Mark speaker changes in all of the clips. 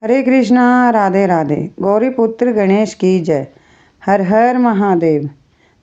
Speaker 1: हरे कृष्णा, राधे राधे। गौरी पुत्र गणेश की जय। हर हर महादेव।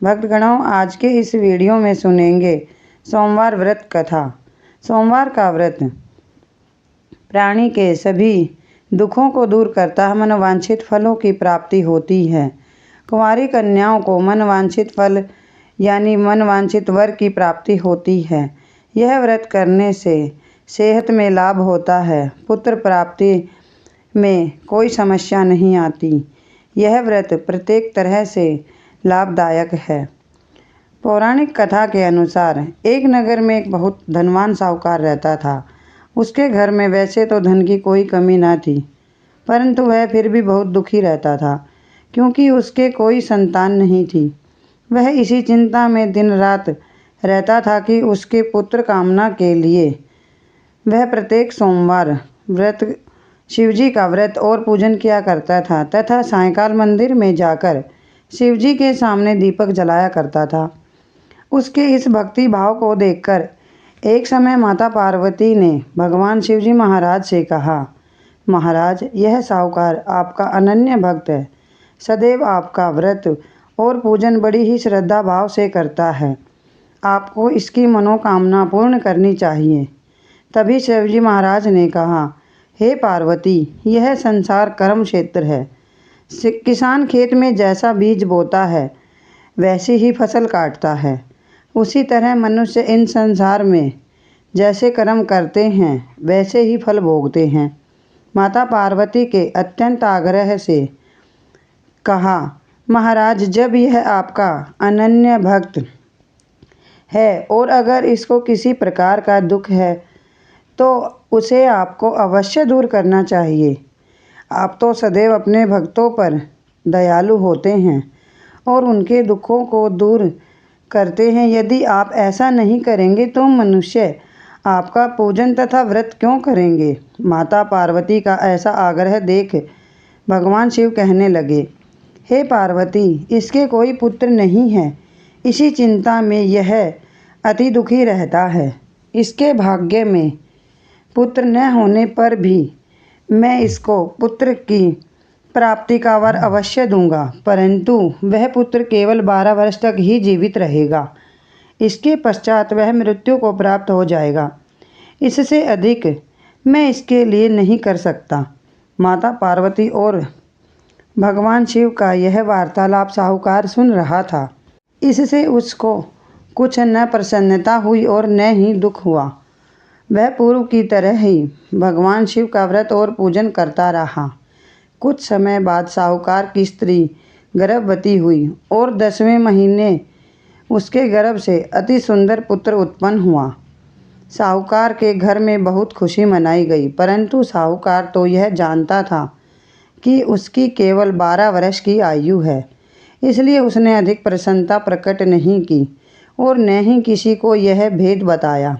Speaker 1: भक्तगणों, आज के इस वीडियो में सुनेंगे सोमवार व्रत कथा। सोमवार का व्रत प्राणी के सभी दुखों को दूर करता है, मनवांछित फलों की प्राप्ति होती है। कुंवारी कन्याओं को मनवांछित फल यानी मनवांछित वर की प्राप्ति होती है। यह व्रत करने से सेहत में लाभ होता है, पुत्र प्राप्ति में कोई समस्या नहीं आती। यह व्रत प्रत्येक तरह से लाभदायक है। पौराणिक कथा के अनुसार एक नगर में एक बहुत धनवान साहूकार रहता था। उसके घर में वैसे तो धन की कोई कमी न थी, परंतु वह फिर भी बहुत दुखी रहता था क्योंकि उसके कोई संतान नहीं थी। वह इसी चिंता में दिन रात रहता था कि उसके पुत्र कामना के लिए वह प्रत्येक सोमवार व्रत शिवजी का व्रत और पूजन किया करता था तथा सायंकाल मंदिर में जाकर शिवजी के सामने दीपक जलाया करता था। उसके इस भक्ति भाव को देखकर एक समय माता पार्वती ने भगवान शिवजी महाराज से कहा, महाराज, यह साहूकार आपका अनन्य भक्त है, सदैव आपका व्रत और पूजन बड़ी ही श्रद्धा भाव से करता है। आपको इसकी मनोकामना पूर्ण करनी चाहिए। तभी शिवजी महाराज ने कहा, हे पार्वती, यह संसार कर्म क्षेत्र है। किसान खेत में जैसा बीज बोता है वैसी ही फसल काटता है, उसी तरह मनुष्य इन संसार में जैसे कर्म करते हैं वैसे ही फल भोगते हैं। माता पार्वती के अत्यंत आग्रह से कहा, महाराज, जब यह आपका अनन्य भक्त है और अगर इसको किसी प्रकार का दुख है तो उसे आपको अवश्य दूर करना चाहिए। आप तो सदैव अपने भक्तों पर दयालु होते हैं और उनके दुखों को दूर करते हैं। यदि आप ऐसा नहीं करेंगे तो मनुष्य आपका पूजन तथा व्रत क्यों करेंगे। माता पार्वती का ऐसा आग्रह देख भगवान शिव कहने लगे, हे पार्वती, इसके कोई पुत्र नहीं है, इसी चिंता में यह अति दुखी रहता है। इसके भाग्य में पुत्र न होने पर भी मैं इसको पुत्र की प्राप्ति का वर अवश्य दूंगा, परंतु वह पुत्र केवल 12 वर्ष तक ही जीवित रहेगा। इसके पश्चात वह मृत्यु को प्राप्त हो जाएगा। इससे अधिक मैं इसके लिए नहीं कर सकता। माता पार्वती और भगवान शिव का यह वार्तालाप साहूकार सुन रहा था। इससे उसको कुछ न प्रसन्नता हुई और न ही दुख हुआ। वह पूर्व की तरह ही भगवान शिव का व्रत और पूजन करता रहा। कुछ समय बाद साहूकार की स्त्री गर्भवती हुई और 10वें महीने उसके गर्भ से अति सुंदर पुत्र उत्पन्न हुआ। साहूकार के घर में बहुत खुशी मनाई गई, परंतु साहूकार तो यह जानता था कि उसकी केवल 12 वर्ष की आयु है, इसलिए उसने अधिक प्रसन्नता प्रकट नहीं की और न ही किसी को यह भेद बताया।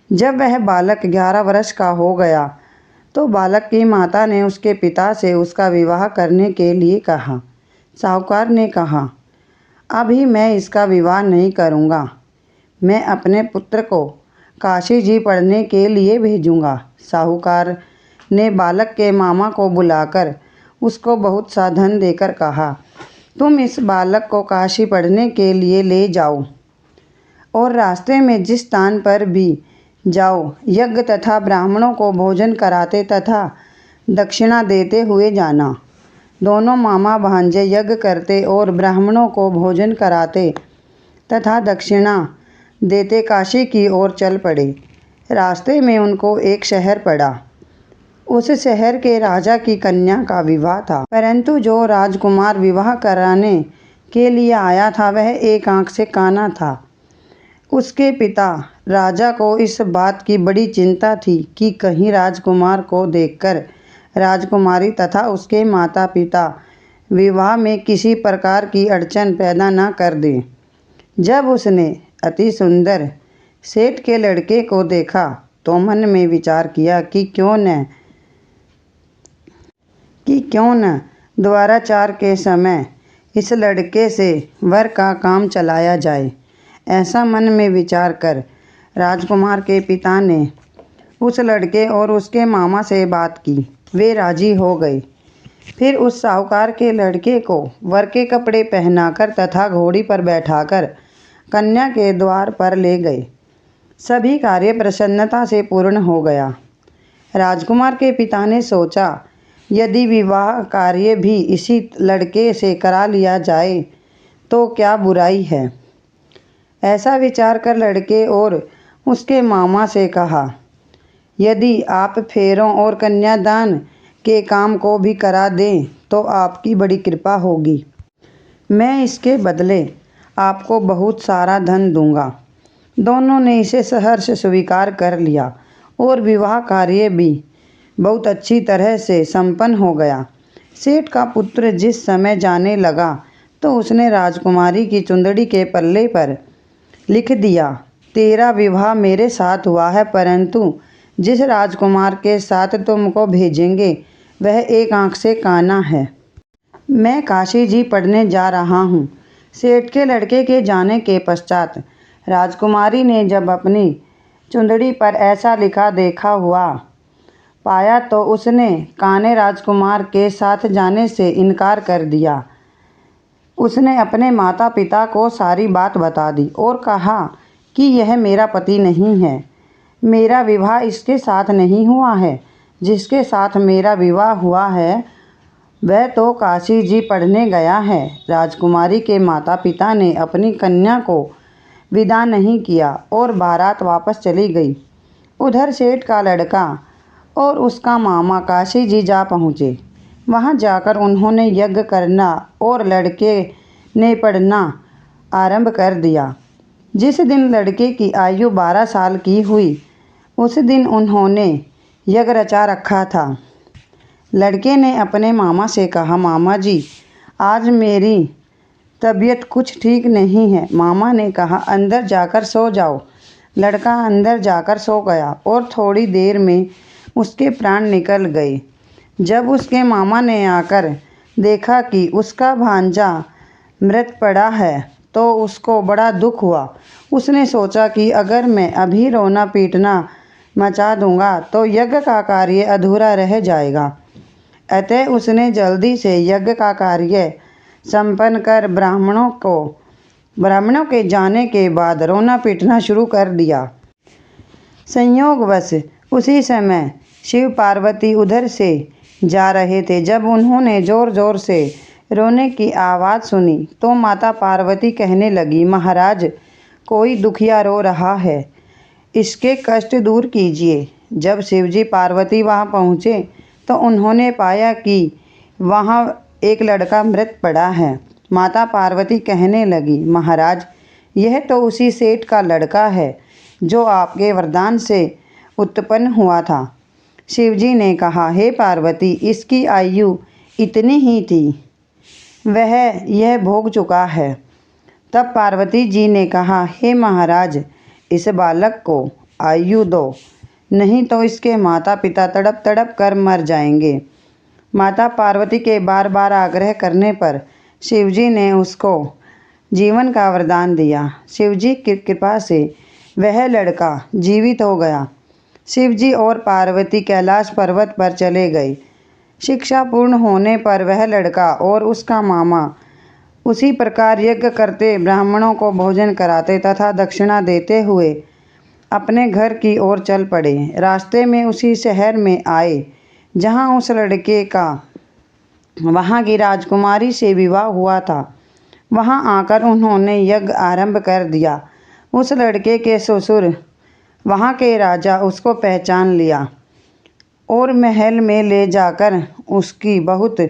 Speaker 1: जब वह बालक 11 वर्ष का हो गया तो बालक की माता ने उसके पिता से उसका विवाह करने के लिए कहा। साहूकार ने कहा, अभी मैं इसका विवाह नहीं करूँगा, मैं अपने पुत्र को काशी जी पढ़ने के लिए भेजूँगा। साहूकार ने बालक के मामा को बुलाकर उसको बहुत सा धन देकर कहा, तुम इस बालक को काशी पढ़ने के लिए ले जाओ और रास्ते में जिस स्थान पर भी जाओ यज्ञ तथा ब्राह्मणों को भोजन कराते तथा दक्षिणा देते हुए जाना। दोनों मामा भांजे यज्ञ करते और ब्राह्मणों को भोजन कराते तथा दक्षिणा देते काशी की ओर चल पड़े। रास्ते में उनको एक शहर पड़ा। उस शहर के राजा की कन्या का विवाह था, परंतु जो राजकुमार विवाह कराने के लिए आया था वह एक आंख से काना था। उसके पिता राजा को इस बात की बड़ी चिंता थी कि कहीं राजकुमार को देखकर राजकुमारी तथा उसके माता पिता विवाह में किसी प्रकार की अड़चन पैदा न कर दें। जब उसने अति सुंदर सेठ के लड़के को देखा तो मन में विचार किया कि क्यों न द्वाराचार के समय इस लड़के से वर का काम चलाया जाए। ऐसा मन में विचार कर राजकुमार के पिता ने उस लड़के और उसके मामा से बात की। वे राजी हो गई। फिर उस साहूकार के लड़के को वर के कपड़े पहनाकर तथा घोड़ी पर बैठाकर कन्या के द्वार पर ले गए। सभी कार्य प्रसन्नता से पूर्ण हो गया। राजकुमार के पिता ने सोचा, यदि विवाह कार्य भी इसी लड़के से करा लिया जाए तो क्या बुराई है। ऐसा विचार कर लड़के और उसके मामा से कहा, यदि आप फेरों और कन्यादान के काम को भी करा दें तो आपकी बड़ी कृपा होगी। मैं इसके बदले आपको बहुत सारा धन दूंगा। दोनों ने इसे सहर्ष स्वीकार कर लिया और विवाह कार्य भी बहुत अच्छी तरह से संपन्न हो गया। सेठ का पुत्र जिस समय जाने लगा तो उसने राजकुमारी की चुंदड़ी के पल्ले पर लिख दिया, तेरा विवाह मेरे साथ हुआ है, परंतु जिस राजकुमार के साथ तुमको भेजेंगे वह एक आंख से काना है। मैं काशी जी पढ़ने जा रहा हूँ। सेठ के लड़के के जाने के पश्चात राजकुमारी ने जब अपनी चुंदड़ी पर ऐसा लिखा देखा हुआ पाया तो उसने काने राजकुमार के साथ जाने से इनकार कर दिया। उसने अपने माता पिता को सारी बात बता दी और कहा कि यह मेरा पति नहीं है, मेरा विवाह इसके साथ नहीं हुआ है। जिसके साथ मेरा विवाह हुआ है वह तो काशी जी पढ़ने गया है। राजकुमारी के माता पिता ने अपनी कन्या को विदा नहीं किया और बारात वापस चली गई। उधर सेठ का लड़का और उसका मामा काशी जी जा पहुँचे। वहाँ जाकर उन्होंने यज्ञ करना और लड़के ने पढ़ना आरंभ कर दिया। जिस दिन लड़के की आयु 12 साल की हुई उस दिन उन्होंने यज्ञ रचा रखा था। लड़के ने अपने मामा से कहा, मामा जी आज मेरी तबीयत कुछ ठीक नहीं है। मामा ने कहा, अंदर जाकर सो जाओ। लड़का अंदर जाकर सो गया और थोड़ी देर में उसके प्राण निकल गए। जब उसके मामा ने आकर देखा कि उसका भांजा मृत पड़ा है तो उसको बड़ा दुख हुआ। उसने सोचा कि अगर मैं अभी रोना पीटना मचा दूंगा तो यज्ञ का कार्य अधूरा रह जाएगा। अतः उसने जल्दी से यज्ञ का कार्य संपन्न कर ब्राह्मणों के जाने के बाद रोना पीटना शुरू कर दिया। संयोगवश उसी समय शिव पार्वती उधर से जा रहे थे। जब उन्होंने जोर जोर से रोने की आवाज़ सुनी तो माता पार्वती कहने लगी, महाराज कोई दुखिया रो रहा है, इसके कष्ट दूर कीजिए। जब शिवजी पार्वती वहाँ पहुँचे तो उन्होंने पाया कि वहाँ एक लड़का मृत पड़ा है। माता पार्वती कहने लगी, महाराज यह तो उसी सेठ का लड़का है जो आपके वरदान से उत्पन्न हुआ था। शिवजी ने कहा, हे पार्वती इसकी आयु इतनी ही थी, वह यह भोग चुका है। तब पार्वती जी ने कहा, हे महाराज इस बालक को आयु दो, नहीं तो इसके माता पिता तड़प तड़प कर मर जाएंगे। माता पार्वती के बार बार आग्रह करने पर शिवजी ने उसको जीवन का वरदान दिया। शिवजी की कृपा से वह लड़का जीवित हो गया। शिवजी और पार्वती कैलाश पर्वत पर चले गए। शिक्षा पूर्ण होने पर वह लड़का और उसका मामा उसी प्रकार यज्ञ करते, ब्राह्मणों को भोजन कराते तथा दक्षिणा देते हुए अपने घर की ओर चल पड़े। रास्ते में उसी शहर में आए जहाँ उस लड़के का वहाँ की राजकुमारी से विवाह हुआ था। वहाँ आकर उन्होंने यज्ञ आरंभ कर दिया। उस लड़के के ससुर वहाँ के राजा उसको पहचान लिया और महल में ले जाकर उसकी बहुत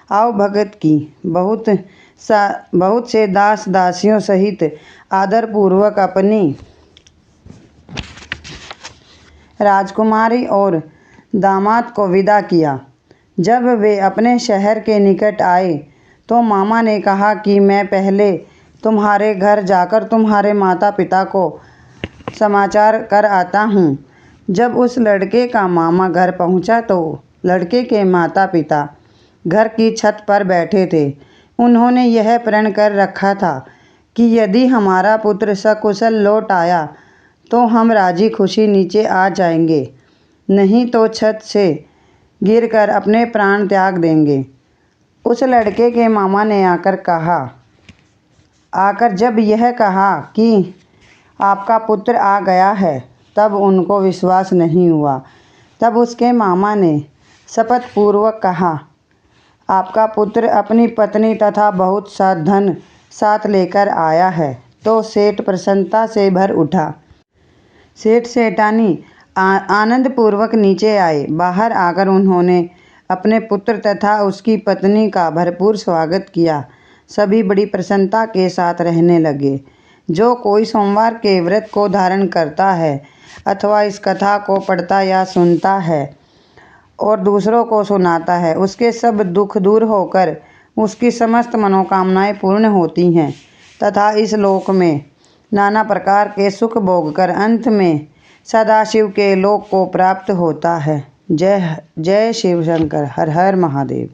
Speaker 1: आवभगत की। बहुत से दास दासियों सहित आदरपूर्वक अपनी राजकुमारी और दामाद को विदा किया। जब वे अपने शहर के निकट आए तो मामा ने कहा कि मैं पहले तुम्हारे घर जाकर तुम्हारे माता पिता को समाचार कर आता हूँ। जब उस लड़के का मामा घर पहुँचा तो लड़के के माता पिता घर की छत पर बैठे थे। उन्होंने यह प्रण कर रखा था कि यदि हमारा पुत्र सकुशल लौट आया तो हम राजी खुशी नीचे आ जाएंगे, नहीं तो छत से गिरकर अपने प्राण त्याग देंगे। उस लड़के के मामा ने आकर जब यह कहा कि आपका पुत्र आ गया है, तब उनको विश्वास नहीं हुआ। तब उसके मामा ने शपथपूर्वक कहा, आपका पुत्र अपनी पत्नी तथा बहुत सा धन साथ लेकर आया है। तो सेठ प्रसन्नता से भर उठा। सेठ सेठानी आनंदपूर्वक नीचे आए। बाहर आकर उन्होंने अपने पुत्र तथा उसकी पत्नी का भरपूर स्वागत किया। सभी बड़ी प्रसन्नता के साथ रहने लगे। जो कोई सोमवार के व्रत को धारण करता है अथवा इस कथा को पढ़ता या सुनता है और दूसरों को सुनाता है, उसके सब दुख दूर होकर उसकी समस्त मनोकामनाएं पूर्ण होती हैं तथा इस लोक में नाना प्रकार के सुख भोगकर अंत में सदाशिव के लोक को प्राप्त होता है। जय जय शिव शंकर। हर हर महादेव।